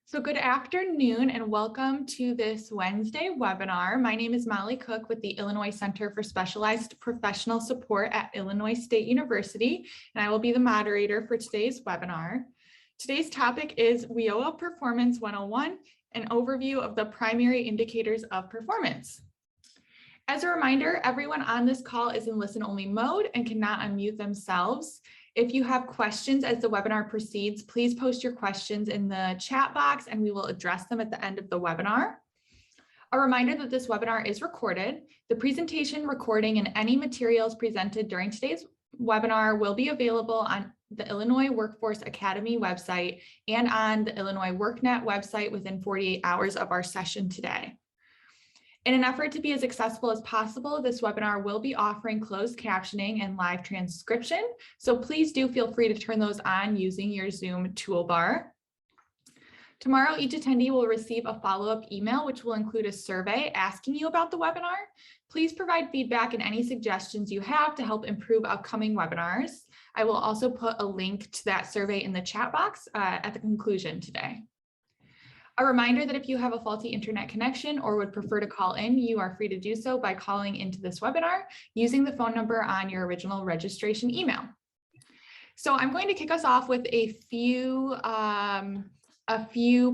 So good afternoon and welcome to this Wednesday webinar. My name is Molly Cook with the Illinois Center for Specialized Professional Support at Illinois State University, and I will be the moderator for today's webinar. Today's topic is WIOA Performance 101, an overview of the primary indicators of performance. As a reminder, everyone on this call is in listen-only mode and cannot unmute themselves. If you have questions as the webinar proceeds, please post your questions in the chat box and we will address them at the end of the webinar. A reminder that this webinar is recorded. The presentation, recording, and any materials presented during today's webinar will be available on the Illinois Workforce Academy website and on the Illinois WorkNet website within 48 hours of our session today. In an effort to be as accessible as possible, this webinar will be offering closed captioning and live transcription, so please do feel free to turn those on using your Zoom toolbar. Tomorrow, each attendee will receive a follow-up email, which will include a survey asking you about the webinar. Please provide feedback and any suggestions you have to help improve upcoming webinars. I will also put a link to that survey in the chat box at the conclusion today. A reminder that if you have a faulty internet connection or would prefer to call in, you are free to do so by calling into this webinar using the phone number on your original registration email. So I'm going to kick us off with a few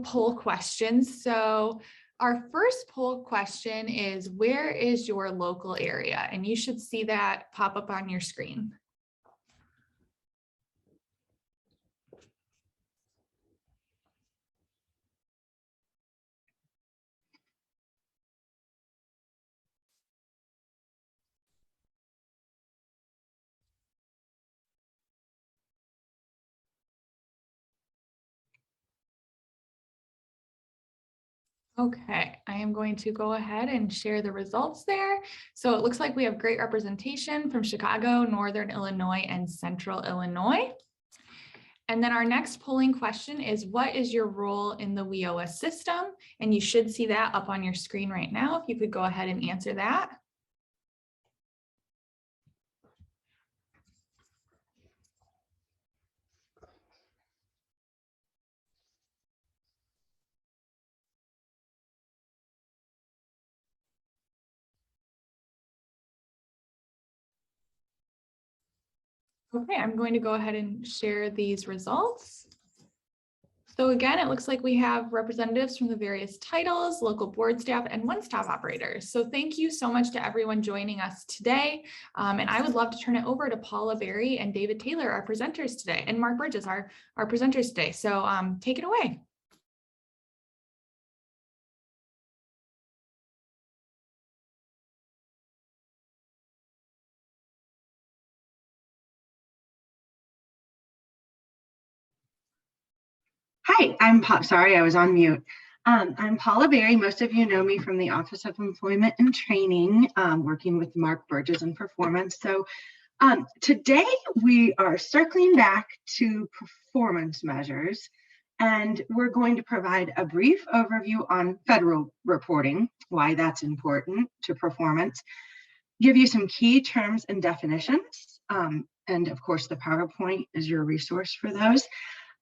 poll questions. So our first poll question is, where is your local area? And you should see that pop up on your screen. Okay, I am going to go ahead and share the results there. So it looks like we have great representation from Chicago, Northern Illinois, and Central Illinois. And then our next polling question is, what is your role in the WIOA system? And you should see that up on your screen right now. If you could go ahead and answer that. Okay, I'm going to go ahead and share these results. So again, it looks like we have representatives from the various titles, local board staff, and one-stop operators. So thank you so much to everyone joining us today. And I would love to turn it over to Paula Berry and David Taylor, our presenters today, and Mark Bridges, our presenters today. So take it away. Hi, sorry, I was on mute. I'm Paula Berry. Most of you know me from the Office of Employment and Training, working with Mark Bridges in Performance. So today we are circling back to performance measures, and we're going to provide a brief overview on federal reporting, why that's important to performance, give you some key terms and definitions, and of course the PowerPoint is your resource for those.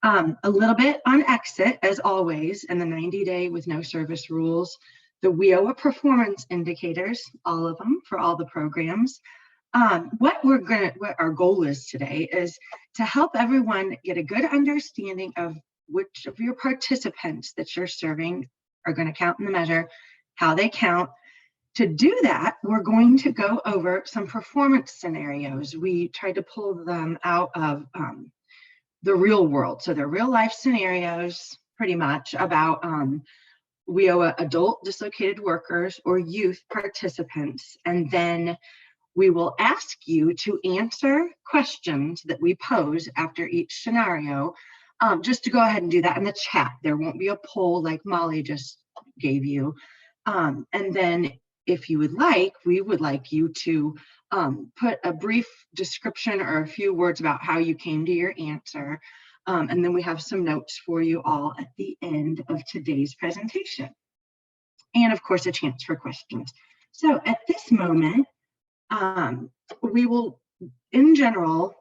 A little bit on exit, as always, and the 90-day with no service rules, the WIOA performance indicators, all of them for all the programs. What our goal is today is to help everyone get a good understanding of which of your participants that you're serving are going to count in the measure, how they count. To do that, we're going to go over some performance scenarios. We tried to pull them out of the real world. So they're real life scenarios pretty much about WIOA adult dislocated workers or youth participants. And then we will ask you to answer questions that we pose after each scenario, just to go ahead and do that in the chat. There won't be a poll like Molly just gave you. And then if you would like, we would like you to put a brief description or a few words about how you came to your answer. And then we have some notes for you all at the end of today's presentation. And of course, a chance for questions. So at this moment, we will, in general,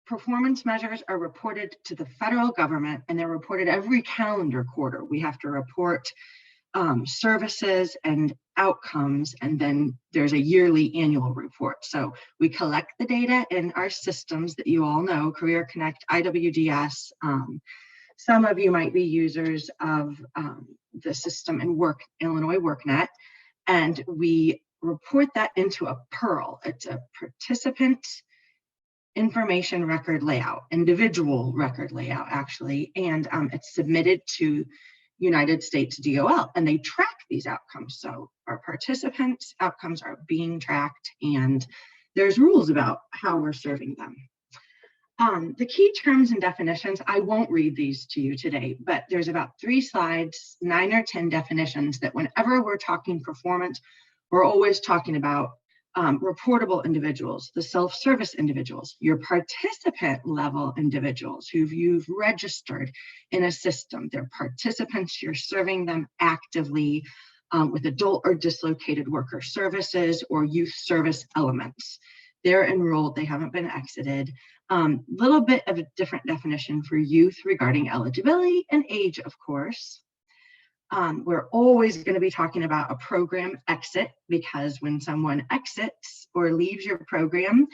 performance measures are reported to the federal government, and they're reported every calendar quarter. We have to report services and outcomes, and then there's a yearly annual report. So we collect the data in our systems that you all know, Career Connect, IWDS. Some of you might be users of the system in Illinois WorkNet, and we report that into a PEARL. It's a participant information record layout, individual record layout actually, and it's submitted to United States DOL, and they track these outcomes. So our participants' outcomes are being tracked, and there's rules about how we're serving them. The key terms and definitions, I won't read these to you today, but there's about 3 slides, 9 or 10 definitions that whenever we're talking performance, we're always talking about reportable individuals, the self-service individuals, your participant level individuals who you've registered in a system. They're participants, you're serving them actively with adult or dislocated worker services or youth service elements. They're enrolled, they haven't been exited. Little bit of a different definition for youth regarding eligibility and age, of course. We're always going to be talking about a program exit, because when someone exits or leaves your program,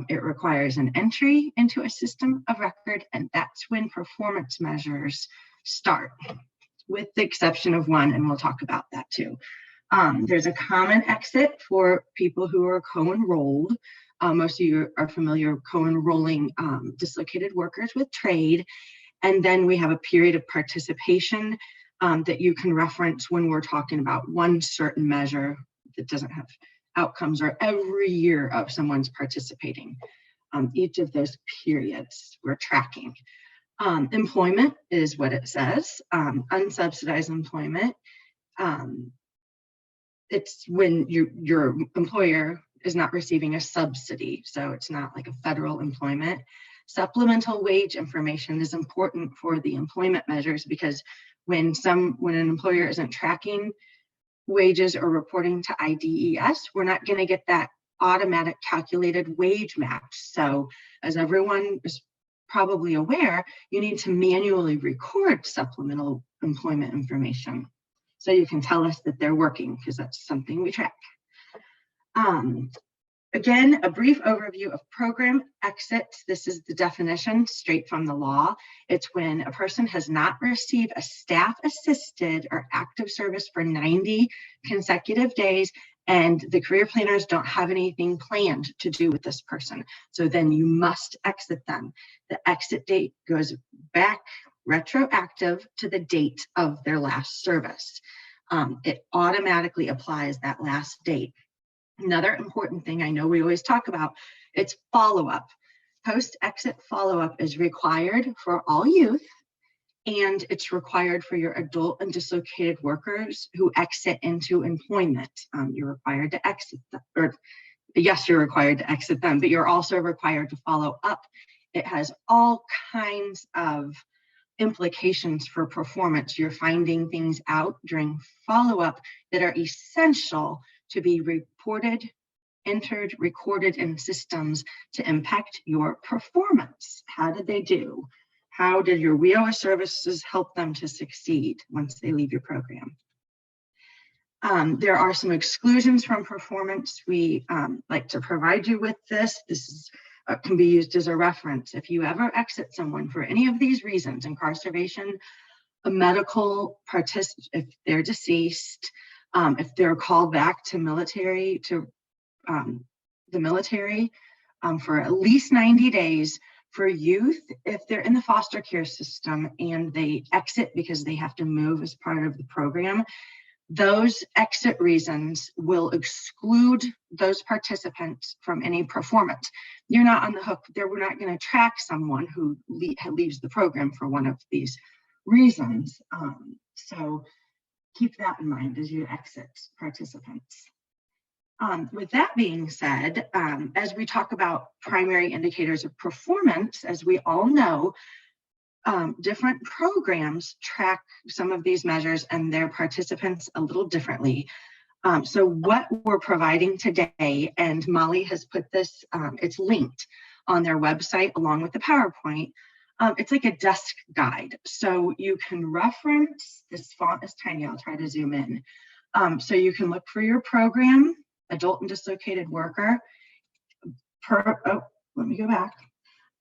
it requires an entry into a system of record, and that's when performance measures start, with the exception of one, and we'll talk about that too. There's a common exit for people who are co-enrolled. Most of you are familiar with co-enrolling dislocated workers with trade, and then we have a period of participation that you can reference when we're talking about one certain measure that doesn't have outcomes, or every year of someone's participating. Each of those periods we're tracking. Employment is what it says, unsubsidized employment. It's when your employer is not receiving a subsidy, so it's not like a federal employment. Supplemental wage information is important for the employment measures, because when an employer isn't tracking wages or reporting to IDES, we're not going to get that automatic calculated wage match. So as everyone is probably aware, you need to manually record supplemental employment information so you can tell us that they're working, because that's something we track. Again, a brief overview of program exits. This is the definition straight from the law. It's when a person has not received a staff-assisted or active service for 90 consecutive days, and the career planners don't have anything planned to do with this person. So then you must exit them. The exit date goes back retroactive to the date of their last service. It automatically applies that last date. Another important thing I know we always talk about, it's follow-up. Post-exit follow-up is required for all youth, and it's required for your adult and dislocated workers who exit into employment. You're required to exit them, or yes, you're required to exit them, but you're also required to follow up. It has all kinds of implications for performance. You're finding things out during follow-up that are essential to be reported, entered, recorded in systems to impact your performance. How did they do? How did your WIOA services help them to succeed once they leave your program? There are some exclusions from performance. We like to provide you with this. This is, can be used as a reference. If you ever exit someone for any of these reasons, incarceration, a medical participant, if they're deceased, if they're called back to the military for at least 90 days, for youth, if they're in the foster care system and they exit because they have to move as part of the program, those exit reasons will exclude those participants from any performance. You're not on the hook. We're not going to track someone who leaves the program for one of these reasons. So keep that in mind as you exit participants. With that being said, as we talk about primary indicators of performance, as we all know, different programs track some of these measures and their participants a little differently. So what we're providing today, and Molly has put this, it's linked on their website along with the PowerPoint. It's like a desk guide. So you can reference, this font is tiny, I'll try to zoom in. So you can look for your program, adult and dislocated worker, let me go back,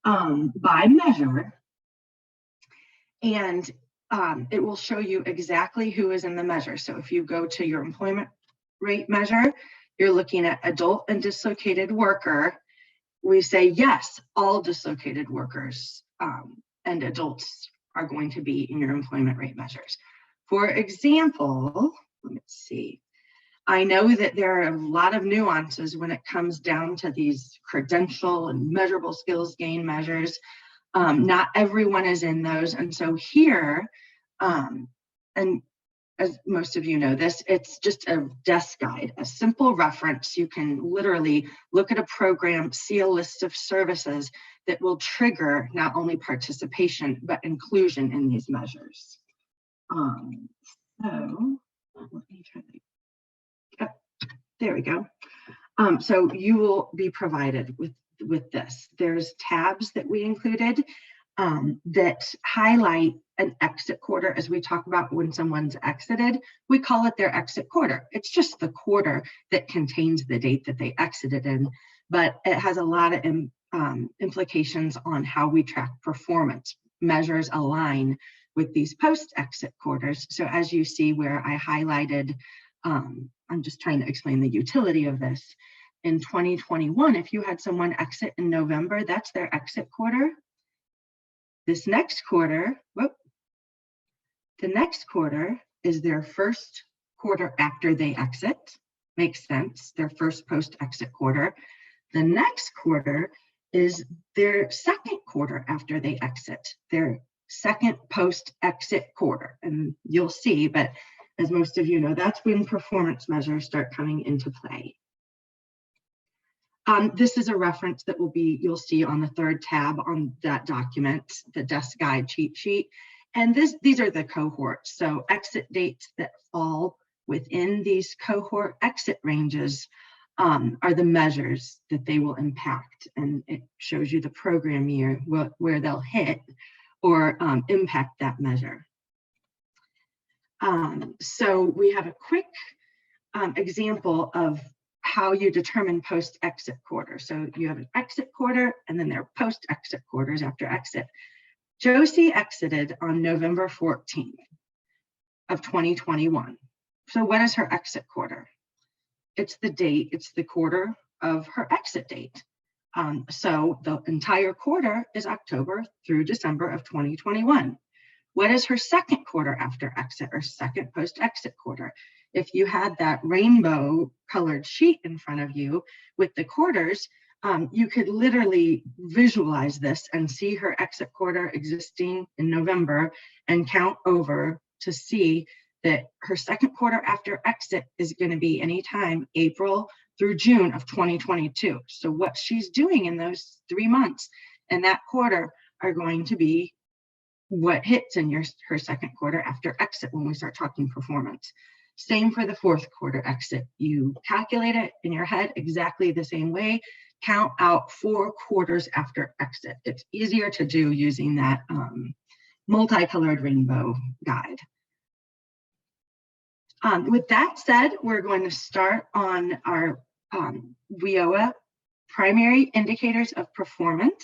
by measure. And it will show you exactly who is in the measure. So if you go to your employment rate measure, you're looking at adult and dislocated worker. We say, yes, all dislocated workers and adults are going to be in your employment rate measures. For example, let's see. I know that there are a lot of nuances when it comes down to these credential and measurable skills gain measures. Not everyone is in those. And so here, and as most of you know this, it's just a desk guide, a simple reference. You can literally look at a program, see a list of services that will trigger not only participation, but inclusion in these measures. So let me try that. Oh, there we go. So you will be provided with this. There's tabs that we included that highlight an exit quarter. As we talk about when someone's exited, we call it their exit quarter. It's just the quarter that contains the date that they exited in, but it has a lot of implications on how we track performance. Measures align with these post-exit quarters. So as you see where I highlighted, I'm just trying to explain the utility of this. In 2021, if you had someone exit in November, that's their exit quarter. This next quarter, the next quarter is their first quarter after they exit. Makes sense, their first post-exit quarter. The next quarter is their second quarter after they exit, their second post-exit quarter. And you'll see, but as most of you know, that's when performance measures start coming into play. This is a reference that you'll see on the third tab on that document, the desk guide cheat sheet. And these are the cohorts. So exit dates that fall within these cohort exit ranges are the measures that they will impact. And it shows you the program year where they'll hit or impact that measure. So we have a quick example of how you determine post-exit quarter. So you have an exit quarter, and then there are post-exit quarters after exit. Josie exited on November 14th of 2021. So what is her exit quarter? It's the date, it's the quarter of her exit date. So the entire quarter is October through December of 2021. What is her second quarter after exit or second post-exit quarter? If you had that rainbow colored sheet in front of you with the quarters, you could literally visualize this and see her exit quarter existing in November and count over to see that her second quarter after exit is going to be anytime April through June of 2022. So what she's doing in those 3 months and that quarter are going to be what hits in her second quarter after exit when we start talking performance. Same for the fourth quarter exit. You calculate it in your head exactly the same way. Count out 4 quarters after exit. It's easier to do using that multicolored rainbow guide. With that said, we're going to start on our WIOA primary indicators of performance.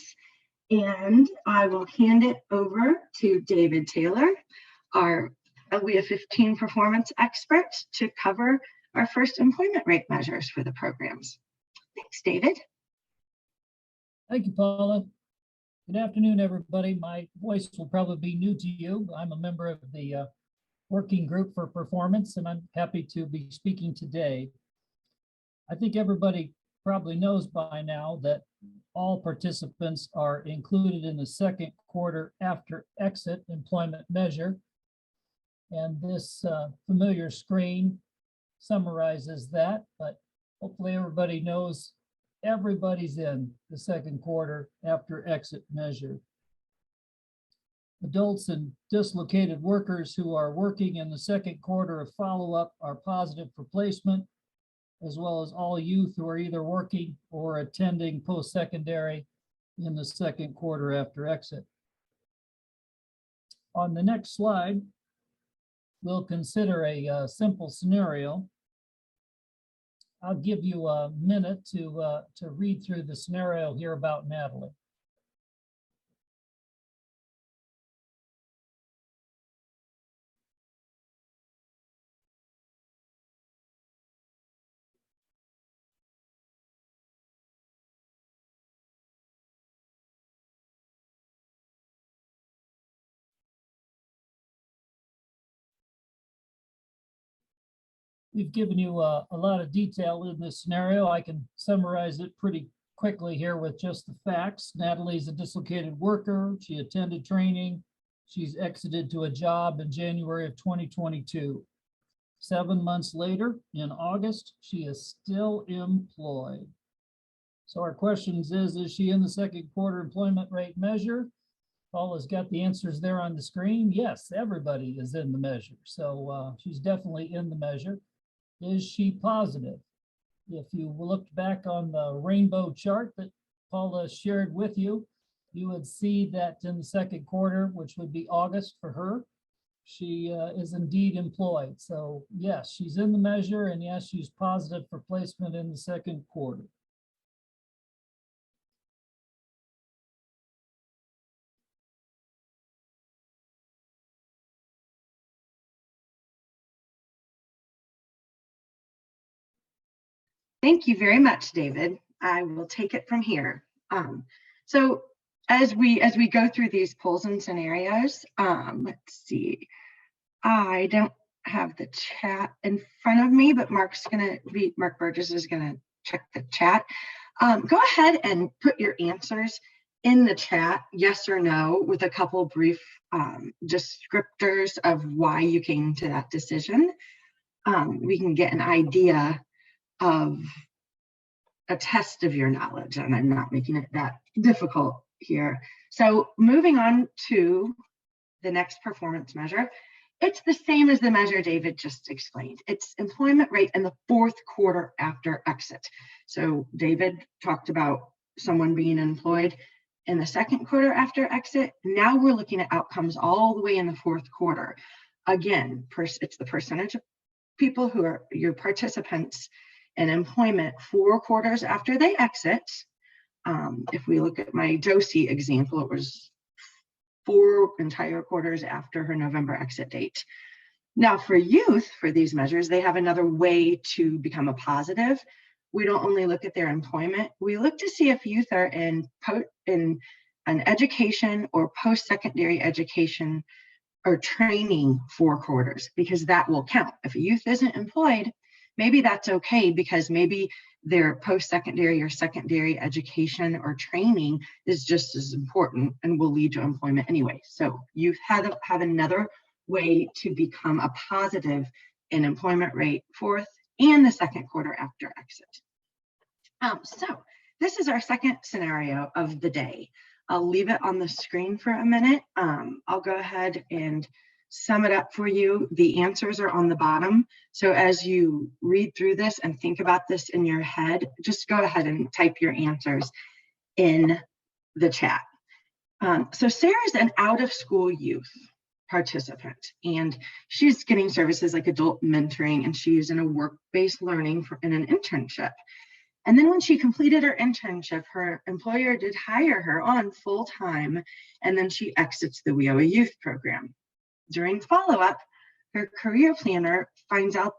And I will hand it over to David Taylor, our WIOA 15 performance expert, to cover our first employment rate measures for the programs. Thanks, David. Thank you, Paula. Good afternoon, everybody. My voice will probably be new to you. I'm a member of the Working Group for Performance, and I'm happy to be speaking today. I think everybody probably knows by now that all participants are included in the second quarter after exit employment measure. And this familiar screen summarizes that, but hopefully everybody knows everybody's in the second quarter after exit measure. Adults and dislocated workers who are working in the second quarter of follow-up are positive for placement, as well as all youth who are either working or attending post-secondary in the second quarter after exit. On the next slide, we'll consider a simple scenario. I'll give you a minute to read through the scenario here about Natalie. We've given you a lot of detail in this scenario. I can summarize it pretty quickly here with just the facts. Natalie's a dislocated worker. She attended training. She's exited to a job in January of 2022. 7 months later, in August, she is still employed. So our questions is she in the second quarter employment rate measure? Paula's got the answers there on the screen. Yes, everybody is in the measure. So she's definitely in the measure. Is she positive? If you looked back on the rainbow chart that Paula shared with you, you would see that in the second quarter, which would be August for her, she is indeed employed. So yes, she's in the measure, and yes, she's positive for placement in the second quarter. Thank you very much, David. I will take it from here. So as we go through these polls and scenarios, let's see. I don't have the chat in front of me, but Mark Burgess is gonna check the chat. Go ahead and put your answers in the chat, yes or no, with a couple brief descriptors of why you came to that decision. We can get an idea of a test of your knowledge, and I'm not making it that difficult here. So moving on to the next performance measure, it's the same as the measure David just explained. It's employment rate in the fourth quarter after exit. So David talked about someone being employed in the second quarter after exit. Now we're looking at outcomes all the way in the fourth quarter. Again, it's the percentage of people who are your participants in employment 4 quarters after they exit. If we look at my Josie example, it was 4 entire quarters after her November exit date. Now for youth, for these measures, they have another way to become a positive. We don't only look at their employment, we look to see if youth are in an education or post-secondary education or training 4 quarters, because that will count. If a youth isn't employed, maybe that's okay, because maybe their post-secondary or secondary education or training is just as important and will lead to employment anyway. So you have another way to become a positive in employment rate fourth and the second quarter after exit. So this is our second scenario of the day. I'll leave it on the screen for a minute. I'll go ahead and sum it up for you. The answers are on the bottom. So as you read through this and think about this in your head, just go ahead and type your answers in the chat. So Sarah's an out-of-school youth participant, and she's getting services like adult mentoring, and she's in a work-based learning in an internship. And then when she completed her internship, her employer did hire her on full-time, and then she exits the WIOA youth program. During follow-up, her career planner finds out,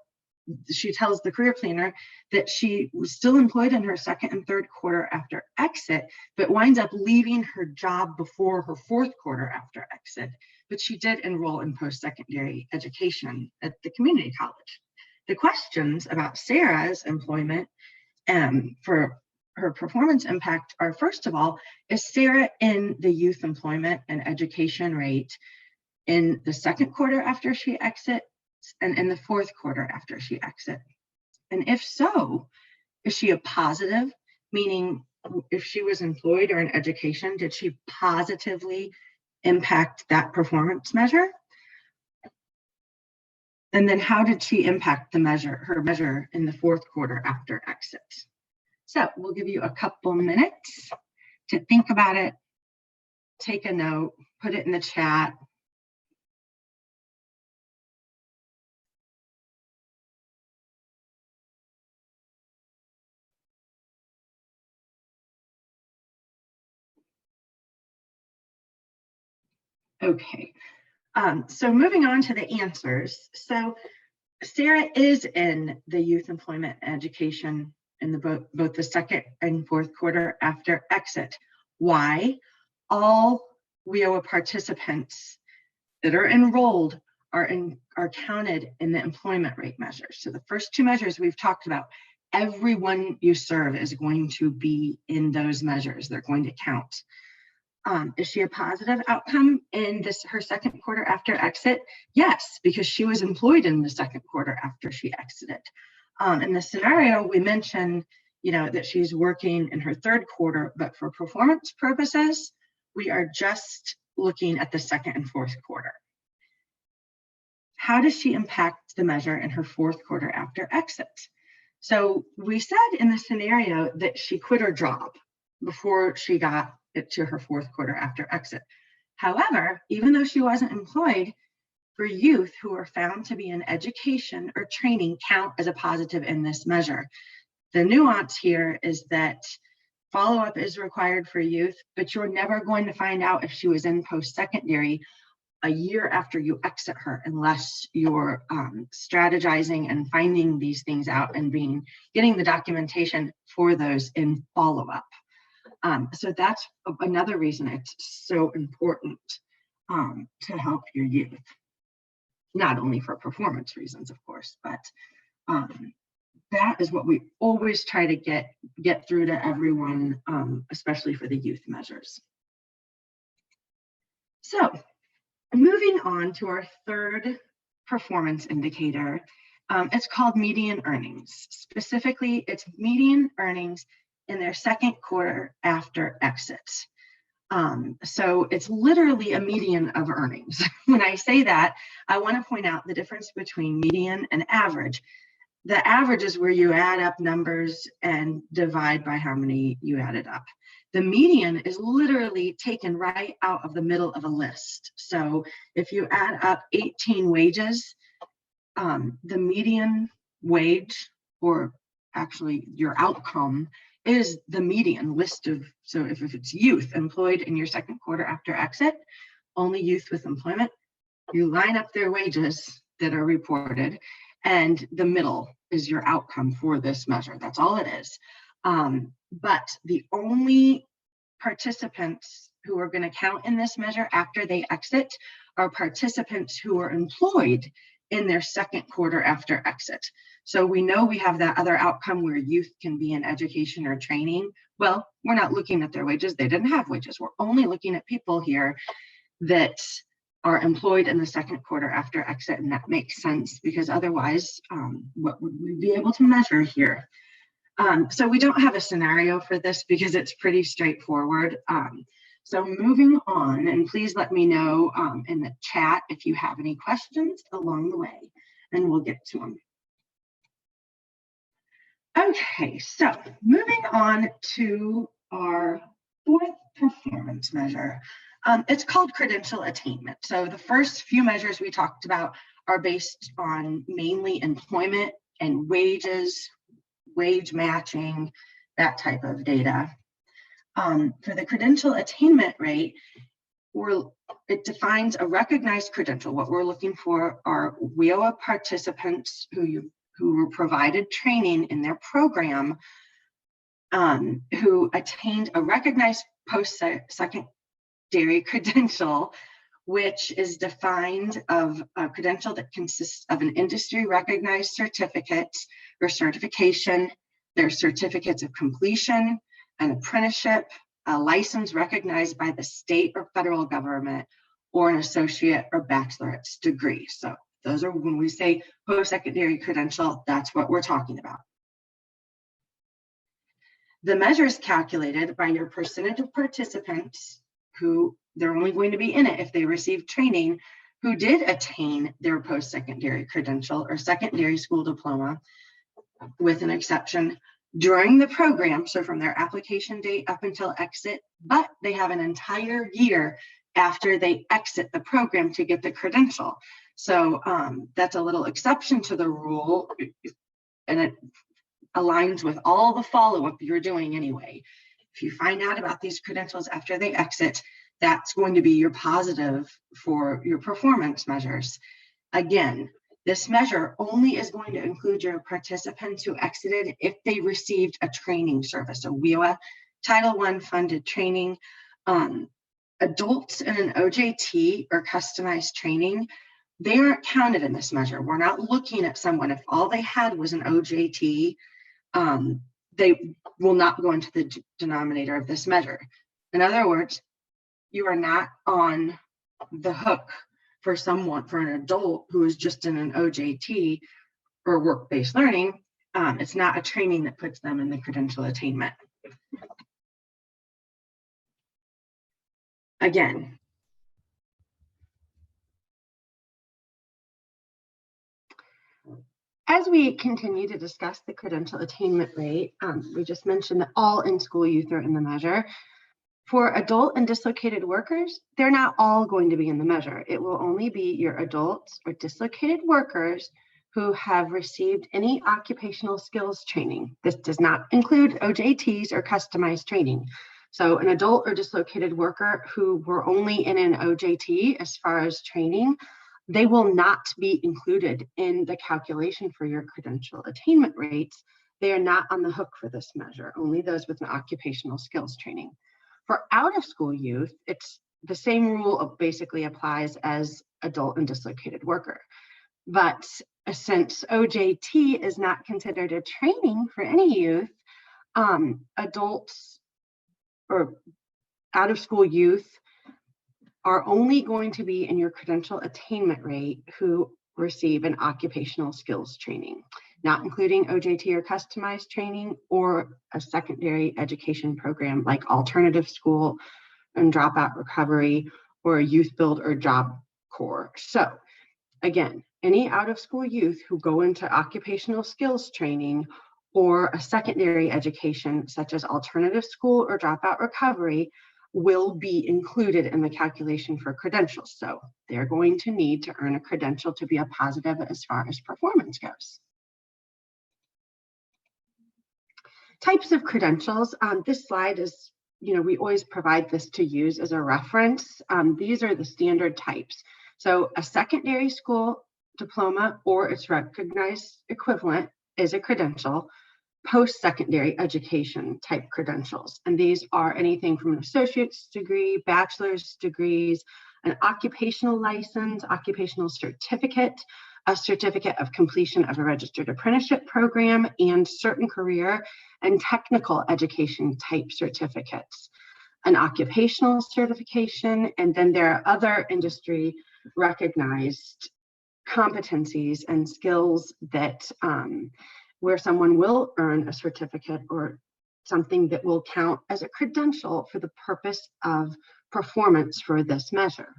she tells the career planner that she was still employed in her second and third quarter after exit, but winds up leaving her job before her fourth quarter after exit. But she did enroll in post-secondary education at the community college. The questions about Sarah's employment for her performance impact are, first of all, is Sarah in the youth employment and education rate in the second quarter after she exits and in the fourth quarter after she exits? And if so, is she a positive, meaning if she was employed or in education, did she positively impact that performance measure? And then how did she impact her measure in the fourth quarter after exit? So we'll give you a couple minutes to think about it, take a note, put it in the chat. Okay, so moving on to the answers. So Sarah is in the youth employment education in the both the second and fourth quarter after exit. Why? All WIOA participants that are enrolled are counted in the employment rate measures. So the first two measures we've talked about, everyone you serve is going to be in those measures. They're going to count. Is she a positive outcome in her second quarter after exit? Yes, because she was employed in the second quarter after she exited. In the scenario we mentioned, that she's working in her third quarter, but for performance purposes, we are just looking at the second and fourth quarter. How does she impact the measure in her fourth quarter after exit? So we said in the scenario that she quit her job before she got it to her fourth quarter after exit. However, even though she wasn't employed, for youth who are found to be in education or training count as a positive in this measure. The nuance here is that follow-up is required for youth, but you're never going to find out if she was in post-secondary a year after you exit her, unless you're strategizing and finding these things out and getting the documentation for those in follow-up. So that's another reason it's so important to help your youth, not only for performance reasons, of course, but that is what we always try to get through to everyone, especially for the youth measures. So moving on to our third performance indicator, it's called median earnings. Specifically, it's median earnings in their second quarter after exit. So it's literally a median of earnings. When I say that, I want to point out the difference between median and average. The average is where you add up numbers and divide by how many you added up. The median is literally taken right out of the middle of a list. So if you add up 18 wages, the median wage, or actually your outcome, is the median list of, so if it's youth employed in your second quarter after exit, only youth with employment, you line up their wages that are reported, and the middle is your outcome for this measure. That's all it is. But the only participants who are going to count in this measure after they exit are participants who are employed in their second quarter after exit. So we know we have that other outcome where youth can be in education or training. Well, we're not looking at their wages. They didn't have wages. We're only looking at people here that are employed in the second quarter after exit, and that makes sense because otherwise, what would we be able to measure here? So we don't have a scenario for this because it's pretty straightforward. So moving on, and please let me know in the chat if you have any questions along the way, and we'll get to them. Okay, so moving on to our fourth performance measure. It's called Credential Attainment. So the first few measures we talked about are based on mainly employment and wages, wage matching, that type of data. For the Credential Attainment rate, it defines a recognized credential. What we're looking for are WIOA participants who were provided training in their program, who attained a recognized post-secondary credential, which is defined of a credential that consists of an industry recognized certificate or certification, their certificates of completion, an apprenticeship, a license recognized by the state or federal government, or an associate or baccalaureate's degree. So those are, when we say post-secondary credential, that's what we're talking about. The measure is calculated by your percentage of participants who they're only going to be in it if they received training, who did attain their post-secondary credential or secondary school diploma, with an exception, during the program, so from their application date up until exit, but they have an entire year after they exit the program to get the credential. So that's a little exception to the rule, and it aligns with all the follow-up you're doing anyway. If you find out about these credentials after they exit, that's going to be your positive for your performance measures. Again, this measure only is going to include your participants who exited if they received a training service, a WIOA Title I funded training. Adults in an OJT or customized training, they aren't counted in this measure. We're not looking at someone, if all they had was an OJT, they will not go into the denominator of this measure. In other words, you are not on the hook for someone, for an adult who is just in an OJT or work-based learning. It's not a training that puts them in the credential attainment. Again, as we continue to discuss the credential attainment rate, we just mentioned that all in-school youth are in the measure. For adult and dislocated workers, they're not all going to be in the measure. It will only be your adults or dislocated workers who have received any occupational skills training. This does not include OJTs or customized training. So an adult or dislocated worker who were only in an OJT as far as training, they will not be included in the calculation for your credential attainment rates. They are not on the hook for this measure, only those with an occupational skills training. For out-of-school youth, it's the same rule basically applies as adult and dislocated worker. But since OJT is not considered a training for any youth, adults or out-of-school youth are only going to be in your credential attainment rate who receive an occupational skills training, not including OJT or customized training or a secondary education program like alternative school and dropout recovery or a youth build or job corps. So again, any out-of-school youth who go into occupational skills training or a secondary education such as alternative school or dropout recovery will be included in the calculation for credentials. So they're going to need to earn a credential to be a positive as far as performance goes. Types of credentials. This slide is, we always provide this to use as a reference. These are the standard types. So a secondary school diploma or its recognized equivalent is a credential. Post-secondary education type credentials. And these are anything from an associate's degree, bachelor's degrees, an occupational license, occupational certificate, a certificate of completion of a registered apprenticeship program, and certain career and technical education type certificates, an occupational certification, and then there are other industry recognized competencies and skills that where someone will earn a certificate or something that will count as a credential for the purpose of performance for this measure.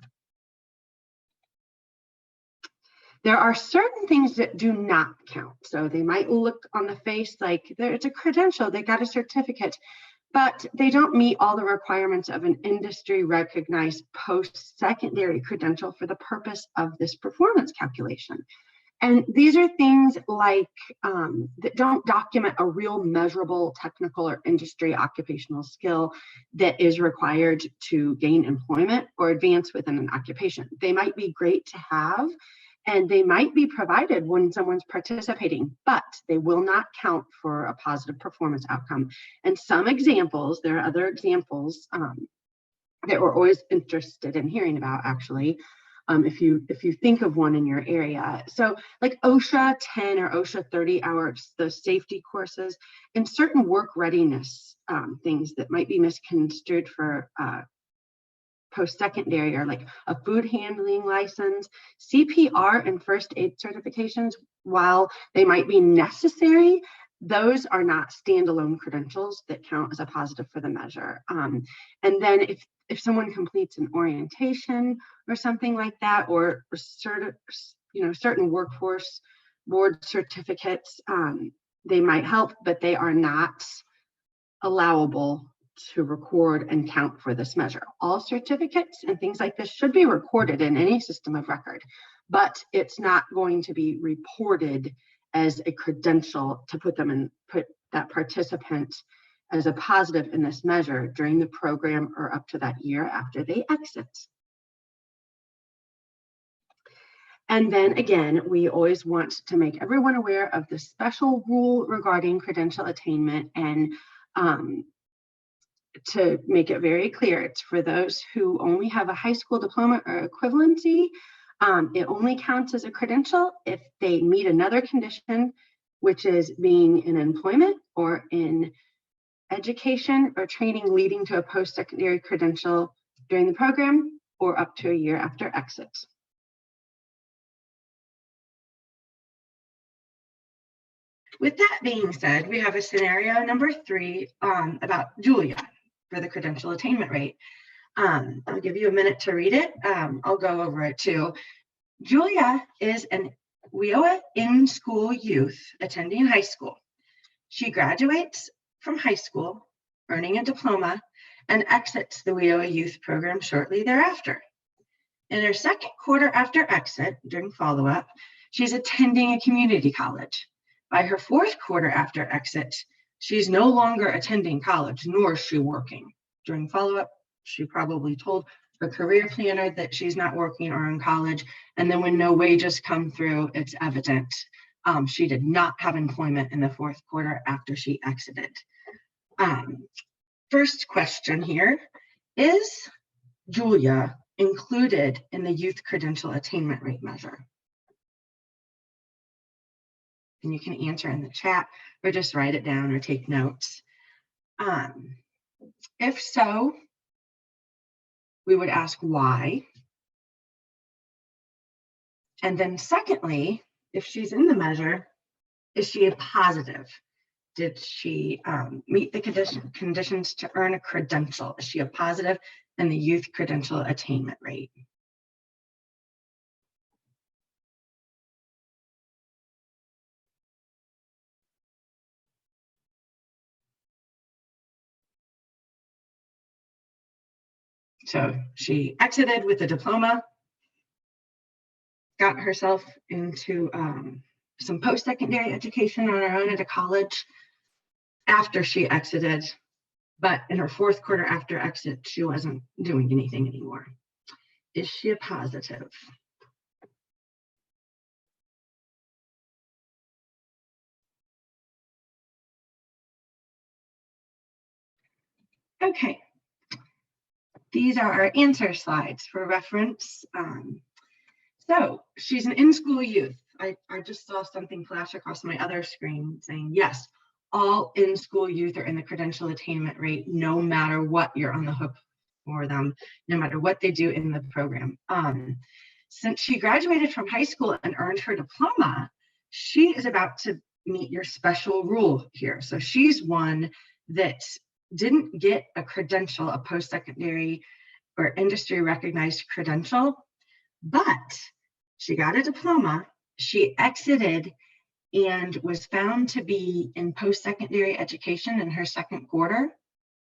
There are certain things that do not count. So they might look on the face like it's a credential, they got a certificate, but they don't meet all the requirements of an industry recognized post-secondary credential for the purpose of this performance calculation. And these are things like that don't document a real measurable technical or industry occupational skill that is required to gain employment or advance within an occupation. They might be great to have, and they might be provided when someone's participating, but they will not count for a positive performance outcome. And some examples, there are other examples that we're always interested in hearing about, actually. If you think of one in your area. So like OSHA 10 or OSHA 30 hours, those safety courses, and certain work readiness things that might be misconstrued for post-secondary are like a food handling license, CPR and first aid certifications, while they might be necessary, those are not standalone credentials that count as a positive for the measure. And then if someone completes an orientation or something like that, or certain workforce board certificates, They might help, but they are not allowable to record and count for this measure. All certificates and things like this should be recorded in any system of record, but it's not going to be reported as a credential to put that participant as a positive in this measure during the program or up to that year after they exit. And then again, we always want to make everyone aware of the special rule regarding credential attainment, and to make it very clear, it's for those who only have a high school diploma or equivalency. It only counts as a credential if they meet another condition, which is being in employment or in education or training leading to a post-secondary credential during the program or up to a year after exit. With that being said, we have a scenario number 3 about Julia for the credential attainment rate. I'll give you a minute to read it. I'll go over it too. Julia is an WIOA in-school youth attending high school. She graduates from high school, earning a diploma, and exits the WIOA youth program shortly thereafter. In her second quarter after exit, during follow-up, she's attending a community college. By her fourth quarter after exit, she's no longer attending college, nor is she working. During follow-up, she probably told her career planner that she's not working or in college, and then when no wages come through, it's evident she did not have employment in the fourth quarter after she exited. First question here, is Julia included in the youth credential attainment rate measure? And you can answer in the chat or just write it down or take notes. If so, we would ask why. And then secondly, if she's in the measure, is she a positive? Did she meet the conditions to earn a credential? Is she a positive in the youth credential attainment rate? So she exited with a diploma, got herself into some post-secondary education on her own at a college after she exited, but in her fourth quarter after exit, she wasn't doing anything anymore. Is she a positive? Okay. These are our answer slides for reference. So she's an in-school youth. I just saw something flash across my other screen saying, yes, all in-school youth are in the credential attainment rate, no matter what you're on the hook for them, no matter what they do in the program. Since she graduated from high school and earned her diploma, she is about to meet your special rule here. So she's one that didn't get a credential, a post-secondary or industry recognized credential, but she got a diploma, she exited and was found to be in post-secondary education in her second quarter.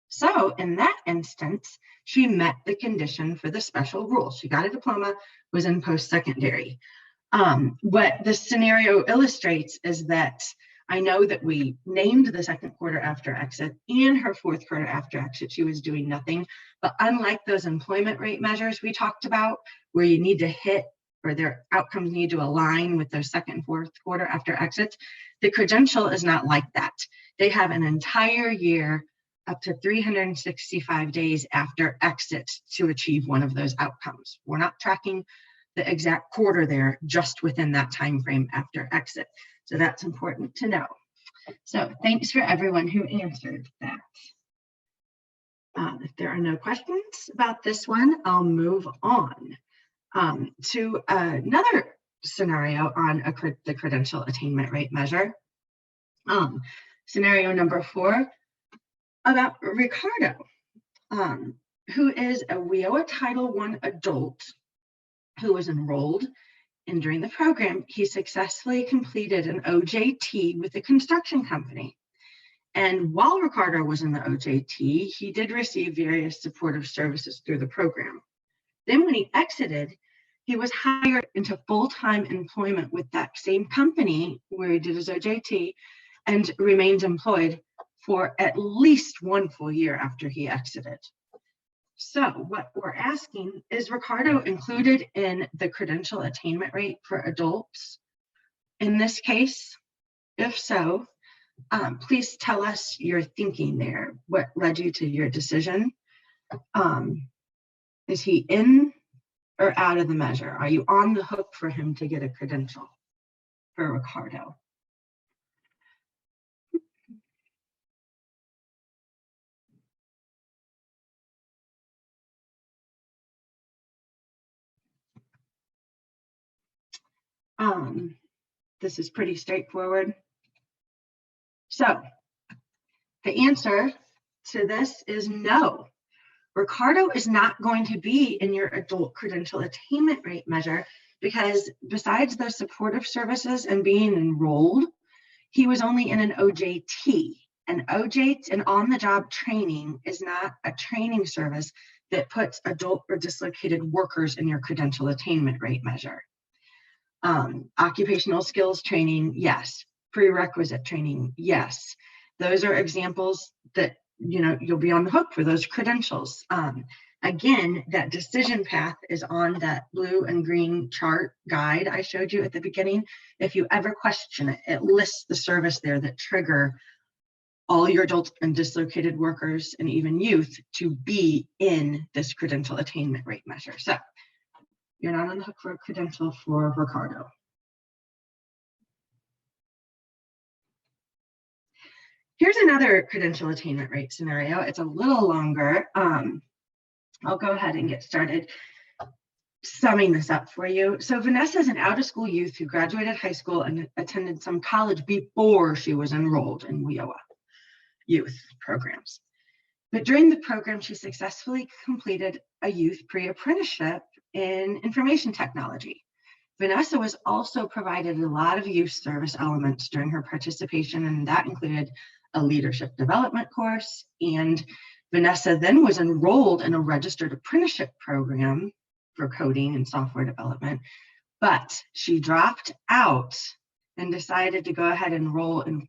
So in that instance, she met the condition for the special rule. She got a diploma, was in post-secondary. What this scenario illustrates is that I know that we named the second quarter after exit and her fourth quarter after exit, she was doing nothing. But unlike those employment rate measures we talked about, where you need to hit or their outcomes need to align with those second and fourth quarter after exits, the credential is not like that. They have an entire year up to 365 days after exit to achieve one of those outcomes. We're not tracking the exact quarter there, just within that time frame after exit. So that's important to know. So thanks for everyone who answered that. If there are no questions about this one, I'll move on to another scenario on the credential attainment rate measure. Scenario number 4 about Ricardo, who is a WIOA Title I adult who was enrolled And during the program, he successfully completed an OJT with a construction company. And while Ricardo was in the OJT, he did receive various supportive services through the program. Then when he exited, he was hired into full-time employment with that same company where he did his OJT and remained employed for at least 1 full year after he exited. So what we're asking, is Ricardo included in the credential attainment rate for adults in this case? If so, please tell us your thinking there. What led you to your decision? Is he in or out of the measure? Are you on the hook for him to get a credential for Ricardo? This is pretty straightforward. So the answer to this is no. Ricardo is not going to be in your adult credential attainment rate measure because besides those supportive services and being enrolled, he was only in an OJT. And OJT, an on-the-job training, is not a training service that puts adult or dislocated workers in your credential attainment rate measure. Occupational skills training, yes. Prerequisite training, yes. Those are examples that you'll be on the hook for those credentials. Again, that decision path is on that blue and green chart guide I showed you at the beginning. If you ever question it, it lists the service there that trigger all your adult and dislocated workers and even youth to be in this credential attainment rate measure. So you're not on the hook for a credential for Ricardo. Here's another credential attainment rate scenario. It's a little longer. I'll go ahead and get started summing this up for you. So Vanessa is an out-of-school youth who graduated high school and attended some college before she was enrolled in WIOA youth programs. But during the program, she successfully completed a youth pre-apprenticeship in information technology. Vanessa was also provided a lot of youth service elements during her participation, and that included a leadership development course. And Vanessa then was enrolled in a registered apprenticeship program for coding and software development, but she dropped out and decided to go ahead and enroll in